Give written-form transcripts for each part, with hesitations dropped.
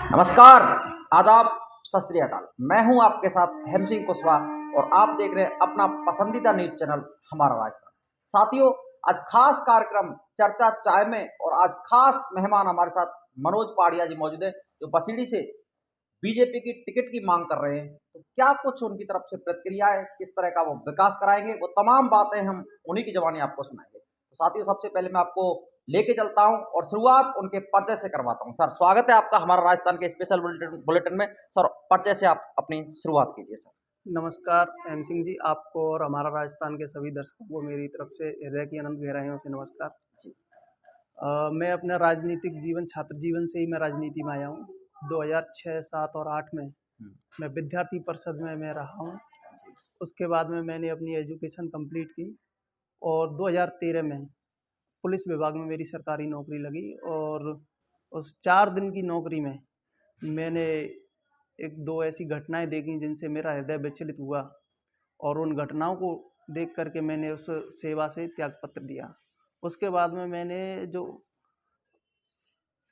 नमस्कार, आदाब, सत श्री अकाल। मैं हूं आपके साथ हेम सिंह कुशवाहा और आप देख रहे हैं अपना पसंदीदा न्यूज चैनल हमारा राजस्थान। साथियों, आज खास कार्यक्रम चर्चा चाय में और आज खास मेहमान हमारे साथ मनोज पहाड़िया जी मौजूद है, जो बसीड़ी से बीजेपी की टिकट की मांग कर रहे हैं। तो क्या कुछ उनकी तरफ से प्रतिक्रिया है, किस तरह का वो विकास कराएंगे, वो तमाम बातें हम उन्हीं की जबानी आपको सुनाएंगे। तो साथियों, सबसे पहले मैं आपको लेके चलता हूं और शुरुआत उनके परिचय से करवाता हूं। सर, स्वागत है आपका हमारा राजस्थान के स्पेशल बुलेटिन में। सर, परिचय से आप अपनी शुरुआत कीजिए सर। नमस्कार एम सिंह जी, आपको और हमारा राजस्थान के सभी दर्शकों को मेरी तरफ से हृदय की अनंत गहराइयों से नमस्कार। जी। मैं अपना राजनीतिक जीवन छात्र जीवन से ही मैं राजनीति में आया हूँ। 2006, 7 और 8 में मैं विद्यार्थी परिषद में मैं रहा हूँ। जी। उसके बाद में मैंने अपनी एजुकेशन कंप्लीट की और 2013 में पुलिस विभाग में मेरी सरकारी नौकरी लगी और उस 4 दिन की नौकरी में मैंने एक दो ऐसी घटनाएं देखी जिनसे मेरा हृदय विचलित हुआ और उन घटनाओं को देख कर के मैंने उस सेवा से त्यागपत्र दिया। उसके बाद में मैंने जो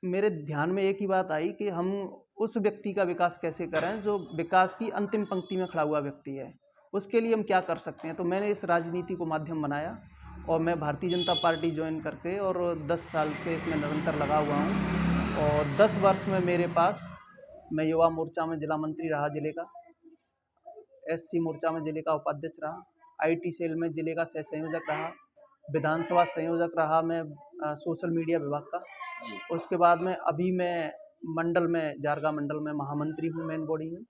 मेरे ध्यान में एक ही बात आई कि हम उस व्यक्ति का विकास कैसे करें जो विकास की अंतिम पंक्ति में खड़ा हुआ व्यक्ति है, उसके लिए हम क्या कर सकते हैं। तो मैंने इस राजनीति को माध्यम बनाया और मैं भारतीय जनता पार्टी ज्वाइन करके और 10 साल से इसमें निरंतर लगा हुआ हूँ और 10 वर्ष में मेरे पास मैं युवा मोर्चा में जिला मंत्री रहा, जिले का एससी मोर्चा में जिले का उपाध्यक्ष रहा, आईटी सेल में जिले का सह संयोजक रहा, विधानसभा संयोजक रहा मैं सोशल मीडिया विभाग का। उसके बाद में अभी मैं मंडल में जारगा मंडल में महामंत्री हूँ मेन बॉडी में।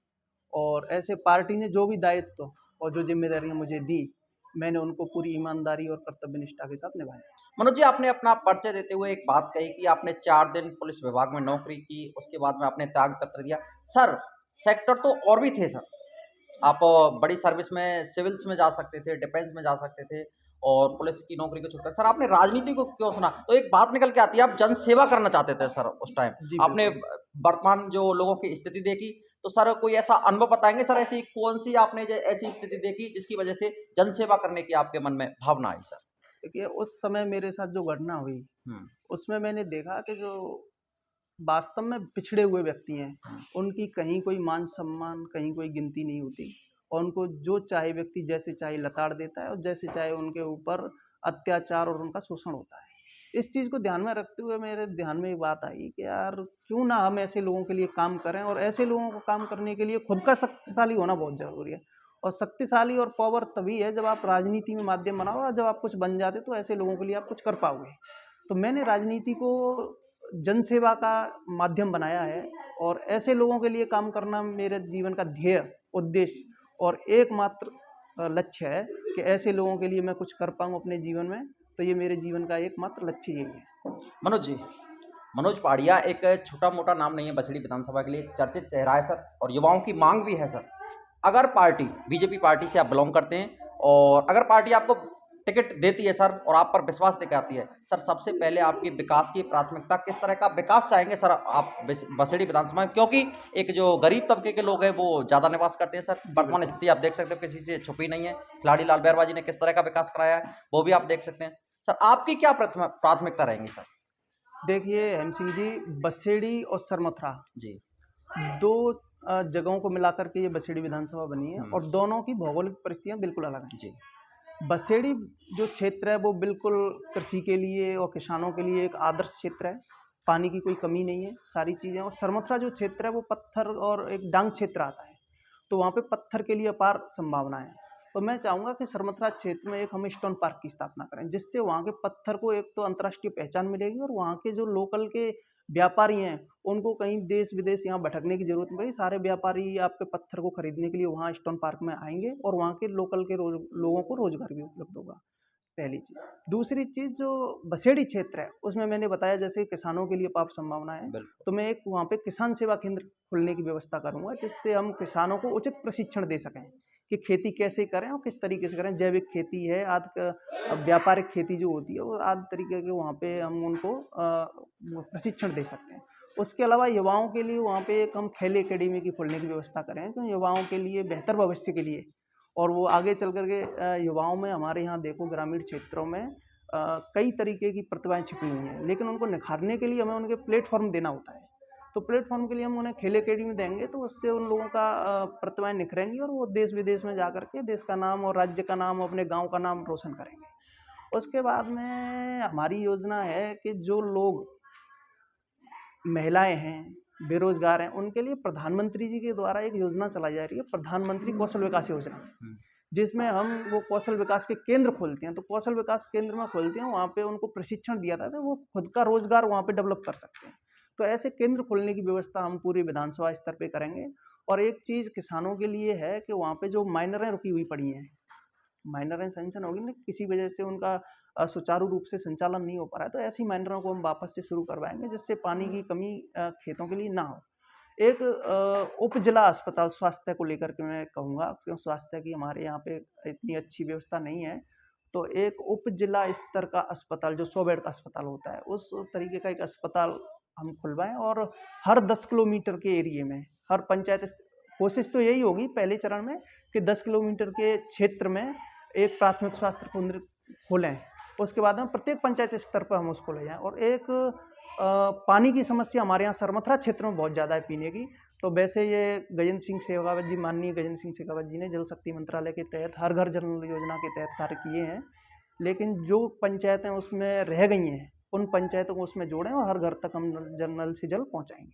और ऐसे पार्टी ने जो भी दायित्व और जो जिम्मेदारियां मुझे दी, मैंने उनको पूरी ईमानदारी और कर्तव्य निष्ठा के साथ निभाया। मनोज जी, आपने अपना परिचय देते हुए एक बात कही कि आपने 4 दिन पुलिस विभाग में नौकरी की, उसके बाद में आपने त्याग पत्र दिया। सर, सेक्टर तो और भी थे सर। आप बड़ी सर्विस में सिविल्स में जा सकते थे, डिफेंस में जा सकते थे और पुलिस की नौकरी को छोड़कर सर आपने राजनीति को क्यों चुना? तो एक बात निकल के आती है, आप जनसेवा करना चाहते थे सर उस टाइम। जी आपने बिल्कुल। वर्तमान जो लोगों की स्थिति देखी, तो सर कोई ऐसा अनुभव बताएंगे सर, ऐसी कौन-सी आपने ऐसी स्थिति देखी जिसकी वजह से जनसेवा करने की आपके मन में भावना आई सर? देखिए, उस समय मेरे साथ जो घटना हुई हुँ। उसमें मैंने देखा कि जो वास्तव में पिछड़े हुए व्यक्ति हैं, उनकी कहीं कोई मान सम्मान, कहीं कोई गिनती नहीं होती और उनको जो चाहे व्यक्ति जैसे चाहे लताड़ देता है और जैसे चाहे उनके ऊपर अत्याचार और उनका शोषण होता है। इस चीज़ को ध्यान में रखते हुए मेरे ध्यान में एक बात आई कि यार क्यों ना हम ऐसे लोगों के लिए काम करें और ऐसे लोगों को काम करने के लिए खुद का शक्तिशाली होना बहुत ज़रूरी है। और शक्तिशाली और पावर तभी है जब आप राजनीति में माध्यम बनाओ और जब आप कुछ बन जाते तो ऐसे लोगों के लिए आप कुछ कर पाओगे। तो मैंने राजनीति को जनसेवा का माध्यम बनाया है और ऐसे लोगों के लिए काम करना मेरे जीवन का ध्येय, उद्देश्य और एकमात्र लक्ष्य है कि ऐसे लोगों के लिए मैं कुछ कर पाऊँ अपने जीवन में। तो ये मेरे जीवन का एकमात्र लक्ष्य यही है। मनोज जी, मनोज पहाड़िया एक छोटा-मोटा नाम नहीं है बछड़ी विधानसभा के लिए, एक चर्चित चेहरा है सर और युवाओं की मांग भी है सर। अगर पार्टी बीजेपी पार्टी से आप बिलॉन्ग करते हैं और अगर पार्टी आपको टिकट देती है सर और आप पर विश्वास दिखाती है, सर सबसे पहले आपकी विकास की प्राथमिकता किस तरह का विकास चाहेंगे सर आप बसेड़ी विधानसभा में? क्योंकि एक जो गरीब तबके के लोग हैं वो ज़्यादा निवास करते हैं सर। जी वर्तमान बिल्कुल। स्थिति आप देख सकते हो किसी से छुपी नहीं है। खिलाड़ी लाल बैरवा जी ने किस तरह का विकास कराया है, वो भी आप देख सकते हैं। सर आपकी क्या प्राथमिकता रहेंगी सर? देखिए हेम सिंह जी, बसेड़ी और सरमथुरा जी। दो जगहों को मिलाकर के ये बसेड़ी विधानसभा बनी है हुँ। और दोनों की भौगोलिक परिस्थितियाँ बिल्कुल अलग हैं। जी। बसेड़ी जो क्षेत्र है वो बिल्कुल कृषि के लिए और किसानों के लिए एक आदर्श क्षेत्र है। पानी की कोई कमी नहीं है, सारी चीज़ें। और सरमथुरा जो क्षेत्र है वो पत्थर और एक डांग क्षेत्र आता है, तो वहाँ पे पत्थर के लिए अपार संभावनाएं हैं। तो मैं चाहूँगा कि सरमथुरा क्षेत्र में एक हम स्टोन पार्क की स्थापना करें, जिससे वहाँ के पत्थर को एक तो अंतर्राष्ट्रीय पहचान मिलेगी और वहाँ के जो लोकल के व्यापारी हैं उनको कहीं देश विदेश यहाँ भटकने की जरूरत नहीं पड़ेगी। सारे व्यापारी आपके पत्थर को खरीदने के लिए वहाँ स्टोन पार्क में आएंगे और वहाँ के लोकल के लोगों को रोजगार भी उपलब्ध होगा, पहली चीज़। दूसरी चीज़ जो बसेड़ी क्षेत्र है उसमें मैंने बताया जैसे किसानों के लिए अपार संभावना है, बिल्कुल। तो मैं एक वहाँ पे किसान सेवा केंद्र खोलने की व्यवस्था करूँगा जिससे हम किसानों को उचित प्रशिक्षण दे सकें कि खेती कैसे करें और किस तरीके से करें। जैविक खेती है, व्यापारिक खेती जो होती है वो आदि तरीके के वहाँ पे हम उनको प्रशिक्षण दे सकते हैं। उसके अलावा युवाओं के लिए वहाँ पे एक हम खेल एकेडमी की खोलने की व्यवस्था करें, तो युवाओं के लिए बेहतर भविष्य के लिए और वो आगे चल कर के युवाओं में हमारे यहाँ देखो ग्रामीण क्षेत्रों में कई तरीके की प्रतिभाएं छिपी हुई हैं, लेकिन उनको निखारने के लिए हमें उनके प्लेटफॉर्म देना होता है। तो प्लेटफॉर्म के लिए हम उन्हें खेल अकेडमी देंगे, तो उससे उन लोगों का प्रतिभाएं निखरेंगी और वो देश विदेश में जा करके देश का नाम और राज्य का नाम, अपने गांव का नाम रोशन करेंगे। उसके बाद में हमारी योजना है कि जो लोग महिलाएं हैं, बेरोजगार हैं, उनके लिए प्रधानमंत्री जी के द्वारा एक योजना चलाई जा रही है, प्रधानमंत्री कौशल विकास योजना, जिसमें हम वो कौशल विकास के केंद्र खोलते हैं। तो कौशल विकास केंद्र में खोलते हैं, वहाँ पे उनको प्रशिक्षण दिया जाता है, वो खुद का रोजगार वहाँ पे डेवलप कर सकते हैं। तो ऐसे केंद्र खोलने की व्यवस्था हम पूरी विधानसभा स्तर पे करेंगे। और एक चीज़ किसानों के लिए है कि वहाँ पे जो माइनरें रुकी हुई पड़ी हैं, माइनरें सैंक्शन होगी ना, किसी वजह से उनका सुचारू रूप से संचालन नहीं हो पा रहा है, तो ऐसी माइनरों को हम वापस से शुरू करवाएंगे, जिससे पानी की कमी खेतों के लिए ना हो। एक उप जिला अस्पताल स्वास्थ्य को लेकर के मैं कहूँगा, क्योंकि स्वास्थ्य की हमारे यहाँ पे इतनी अच्छी व्यवस्था नहीं है, तो एक उप जिला स्तर का अस्पताल, जो 100 बेड का अस्पताल होता है, उस तरीके का एक अस्पताल हम खुलवाएं। और हर 10 किलोमीटर के एरिए में, हर पंचायत, कोशिश तो यही होगी पहले चरण में कि 10 किलोमीटर के क्षेत्र में एक प्राथमिक स्वास्थ्य केंद्र खोलें। उसके बाद में प्रत्येक पंचायत स्तर पर हम उसको ले जाएं। और एक पानी की समस्या हमारे यहाँ सरमथरा क्षेत्र में बहुत ज़्यादा है पीने की। तो वैसे ये गजेंद्र सिंह शेखावत जी, माननीय गजेंद्र सिंह शेखावत जी ने जल शक्ति मंत्रालय के तहत हर घर जल योजना के तहत कार्य किए हैं, लेकिन जो पंचायतें उसमें रह गई हैं, उन पंचायतों को उसमें जोड़ें और हर घर तक हम नल से जल पहुँचाएँगे।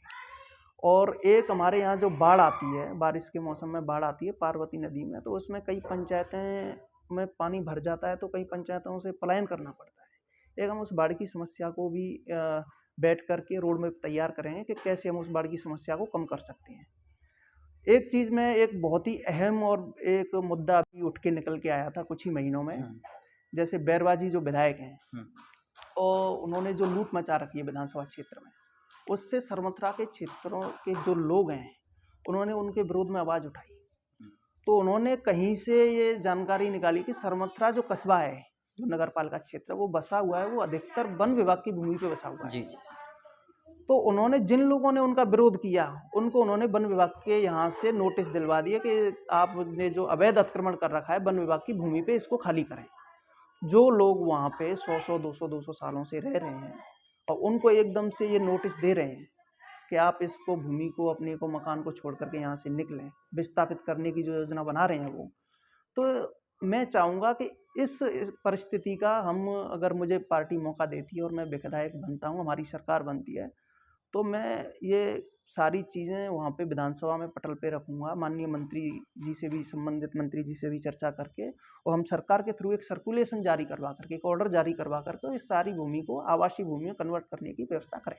और एक हमारे यहाँ जो बाढ़ आती है, बारिश के मौसम में बाढ़ आती है पार्वती नदी में, तो उसमें कई पंचायतें में पानी भर जाता है, तो कई पंचायतों से पलायन करना पड़ता है। एक हम उस बाढ़ की समस्या को भी बैठ करके रोड मैप तैयार करेंगे कि कैसे हम उस बाढ़ की समस्या को कम कर सकते हैं। एक चीज़ में, एक बहुत ही अहम और एक मुद्दा अभी उठ के निकल के आया था कुछ ही महीनों में, जैसे बैरवाजी जो विधायक हैं और उन्होंने जो लूट मचा रखी है विधानसभा क्षेत्र में, उससे सरमथरा के क्षेत्रों के जो लोग हैं, उन्होंने उनके विरोध में आवाज़ उठाई। तो उन्होंने कहीं से ये जानकारी निकाली कि सरमथरा जो कस्बा है, जो नगर पालिका क्षेत्र वो बसा हुआ है, वो अधिकतर वन विभाग की भूमि पे बसा हुआ है। जी। तो उन्होंने, जिन लोगों ने उनका विरोध किया, उनको उन्होंने वन विभाग के यहाँ से नोटिस दिलवा दिए कि आपने जो अवैध अतिक्रमण कर रखा है वन विभाग की भूमि पे, इसको खाली करें। जो लोग वहाँ पे 100 200 सालों से रह रहे हैं और उनको एकदम से ये नोटिस दे रहे हैं कि आप इसको, भूमि को, अपने को, मकान को छोड़ करके यहाँ से निकलें, विस्थापित करने की जो योजना बना रहे हैं वो, तो मैं चाहूँगा कि इस परिस्थिति का हम, अगर मुझे पार्टी मौका देती है और मैं विधायक बनता हूँ, हमारी सरकार बनती है, तो मैं ये सारी चीज़ें वहाँ पे विधानसभा में पटल पे रखूँगा, माननीय मंत्री जी से भी, संबंधित मंत्री जी से भी चर्चा करके, और हम सरकार के थ्रू एक सर्कुलेशन जारी करवा करके, एक ऑर्डर जारी करवा करके इस सारी भूमि को आवासीय भूमि में कन्वर्ट करने की व्यवस्था करें।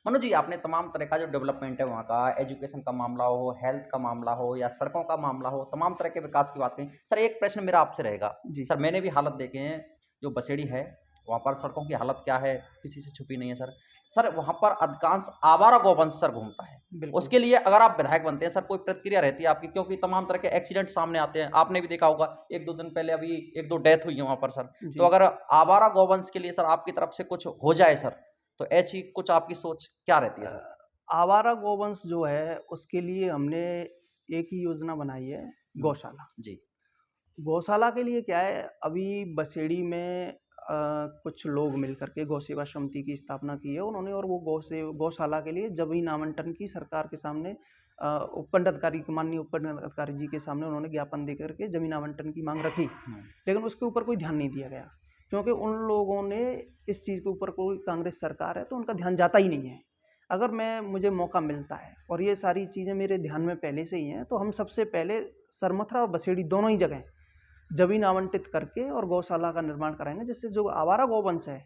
मनोज जी, आपने तमाम तरह का जो डेवलपमेंट है वहाँ का, एजुकेशन का मामला हो, हेल्थ का मामला हो या सड़कों का मामला हो, तमाम तरह के विकास की बात कही। सर, एक प्रश्न मेरा आपसे रहेगा। जी सर, मैंने भी हालत देखे हैं, जो बसेड़ी है वहाँ पर सड़कों की हालत क्या है, किसी से छुपी नहीं है सर। सर, वहाँ पर अधिकांश आवारा गौवंश सर घूमता है। बिल्कुल। उसके लिए अगर आप विधायक बनते हैं सर, कोई प्रतिक्रिया रहती है आपकी? क्योंकि तमाम तरह के एक्सीडेंट सामने आते हैं, आपने भी देखा होगा, 1-2 दिन पहले अभी 1-2 डेथ हुई है वहाँ पर सर। जी। तो अगर आवारा गौवंश के लिए सर आपकी तरफ से कुछ हो जाए सर, तो ऐसी कुछ आपकी सोच क्या रहती है सर? आवारा गौवंश जो है, उसके लिए हमने एक ही योजना बनाई है, गौशाला। जी। गौशाला के लिए क्या है, अभी बसेड़ी में कुछ लोग मिल करके गौ सेवा समिति की स्थापना की है उन्होंने, और वो गौशाला के लिए जमीन आवंटन की सरकार के सामने उपखंड अधिकारी, माननीय उपखंड अधिकारी जी के सामने उन्होंने ज्ञापन दे करके जमीन आवंटन की मांग रखी, लेकिन उसके ऊपर कोई ध्यान नहीं दिया गया, क्योंकि उन लोगों ने इस चीज़ के ऊपर, कोई कांग्रेस सरकार है तो उनका ध्यान जाता ही नहीं है। अगर मुझे मौका मिलता है और ये सारी चीज़ें मेरे ध्यान में पहले से ही हैं, तो हम सबसे पहले सरमथरा और बसेड़ी दोनों ही जगह जमीन आवंटित करके और गौशाला का निर्माण कराएंगे, जिससे जो आवारा गौवंश है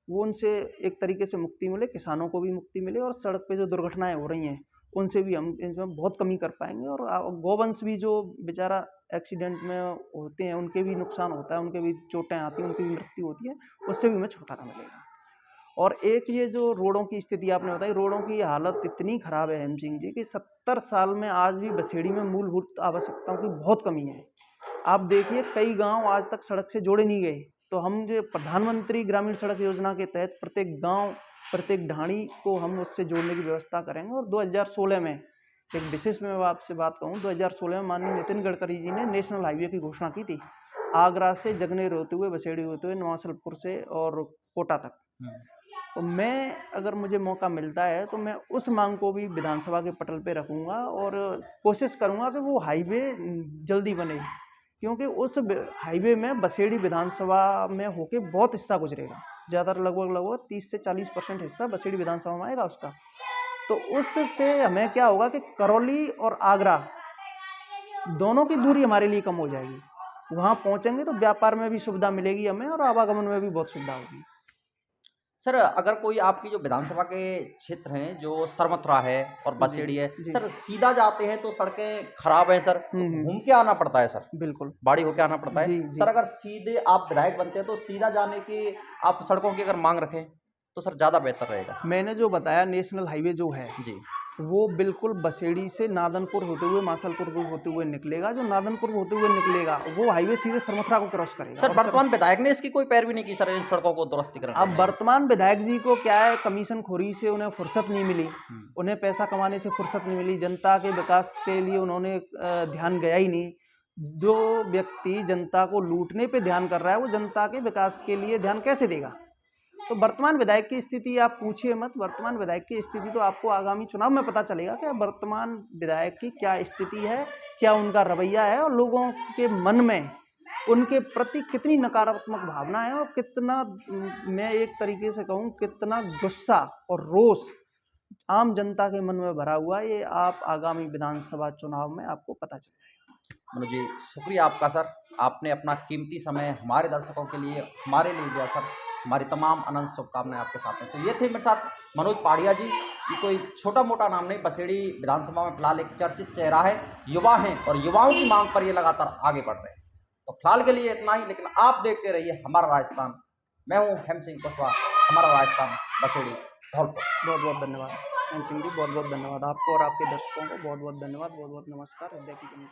वो, उनसे एक तरीके से मुक्ति मिले, किसानों को भी मुक्ति मिले, और सड़क पे जो दुर्घटनाएं हो रही हैं उनसे भी हम इसमें बहुत कमी कर पाएंगे, और गौवंश भी जो बेचारा एक्सीडेंट में होते हैं, उनके भी नुकसान होता है, उनके भी चोटें आती हैं, उनकी भी मृत्यु होती है, उससे भी हमें छुटकारा मिलेगा। और एक ये जो रोडों की स्थिति आपने बताई, रोडों की हालत इतनी ख़राब है हेम सिंह जी कि 70 साल में आज भी बसेड़ी में मूलभूत आवश्यकताओं की बहुत कमी है। आप देखिए, कई गांव आज तक सड़क से जोड़े नहीं गए, तो हम जो प्रधानमंत्री ग्रामीण सड़क योजना के तहत प्रत्येक गांव, प्रत्येक ढाणी को हम उससे जोड़ने की व्यवस्था करेंगे। और 2016 में, एक विशेष में आपसे बात कहूँ, 2016 में माननीय नितिन गडकरी जी ने नेशनल हाईवे की घोषणा की थी, आगरा से जगनेर होते हुए, बसेड़ी होते हुए, नवासलपुर से और कोटा तक। तो मैं अगर मुझे मौका मिलता है तो मैं उस मांग को भी विधानसभा के पटल पे रखूँगा और कोशिश करूँगा कि वो हाईवे जल्दी बने, क्योंकि उस हाईवे में बसेड़ी विधानसभा में होके बहुत हिस्सा गुजरेगा, ज़्यादातर लगभग 30 से 40% हिस्सा बसेड़ी विधानसभा में आएगा उसका। तो उससे हमें क्या होगा कि करौली और आगरा दोनों की दूरी हमारे लिए कम हो जाएगी। वहाँ पहुँचेंगे तो व्यापार में भी सुविधा मिलेगी हमें और आवागमन में भी बहुत सुविधा होगी। सर, अगर कोई आपकी जो विधानसभा के क्षेत्र हैं, जो सरमथुरा है और जी, बसेड़ी है, जी। सर सीधा जाते हैं तो सड़कें खराब हैं सर, तो घूम के आना पड़ता है सर, बिल्कुल। बाड़ी होके आना पड़ता है। जी, जी। सर अगर सीधे आप विधायक बनते हैं तो सीधा जाने की आप सड़कों की अगर माँग रखें, तो सर ज़्यादा बेहतर रहेगा। मैंने जो बताया नेशनल हाईवे जो है, जी, वो बिल्कुल बसेड़ी से नादनपुर होते हुए मासलपुर को होते हुए निकलेगा। जो नादनपुर होते हुए निकलेगा वो हाईवे सीधे सरमथुरा को क्रॉस करेगा। सर और वर्तमान विधायक ने इसकी कोई पैरवी नहीं की सर इन सड़कों को दुरुस्तीकरण अब करने की? वर्तमान विधायक जी को क्या है, कमीशन खोरी से उन्हें फुर्सत नहीं मिली, हुँ, उन्हें पैसा कमाने से फुर्सत नहीं मिली, जनता के विकास के लिए उन्होंने ध्यान गया ही नहीं। जो व्यक्ति जनता को लूटने पे ध्यान कर रहा है वो जनता के विकास के लिए ध्यान कैसे देगा? तो वर्तमान विधायक की स्थिति आप पूछिए मत, वर्तमान विधायक की स्थिति तो आपको आगामी चुनाव में पता चलेगा कि वर्तमान विधायक की क्या स्थिति है, क्या उनका रवैया है और लोगों के मन में उनके प्रति कितनी नकारात्मक भावना है और कितना मैं एक तरीके से कहूँ कितना गुस्सा और रोष आम जनता के मन में भरा हुआ है, ये आप आगामी विधानसभा चुनाव में आपको पता चल जाएगा। मनोज जी, शुक्रिया आपका सर। आपने अपना कीमती समय हमारे दर्शकों के लिए, हमारे लिए दिया सर। हमारी तमाम अनंत शुभकामनाएँ आपके साथ हैं। तो ये थे मेरे साथ मनोज पाड़िया जी। ये कोई छोटा-मोटा नाम नहीं, बसेड़ी विधानसभा में फिलहाल एक चर्चित चेहरा है, युवा हैं और युवाओं की माँग पर ये लगातार आगे बढ़ रहे हैं। तो फिलहाल के लिए इतना ही, लेकिन आप देखते रहिए हमारा राजस्थान। मैं हूँ हेम सिंह कुशवाहा, हमारा राजस्थान, बसेड़ी, धौलपुर। बहुत बहुत धन्यवाद एम सिंह जी, बहुत बहुत धन्यवाद आपको और आपके दर्शकों को बहुत बहुत धन्यवाद, बहुत बहुत नमस्कार, हृदय की कमी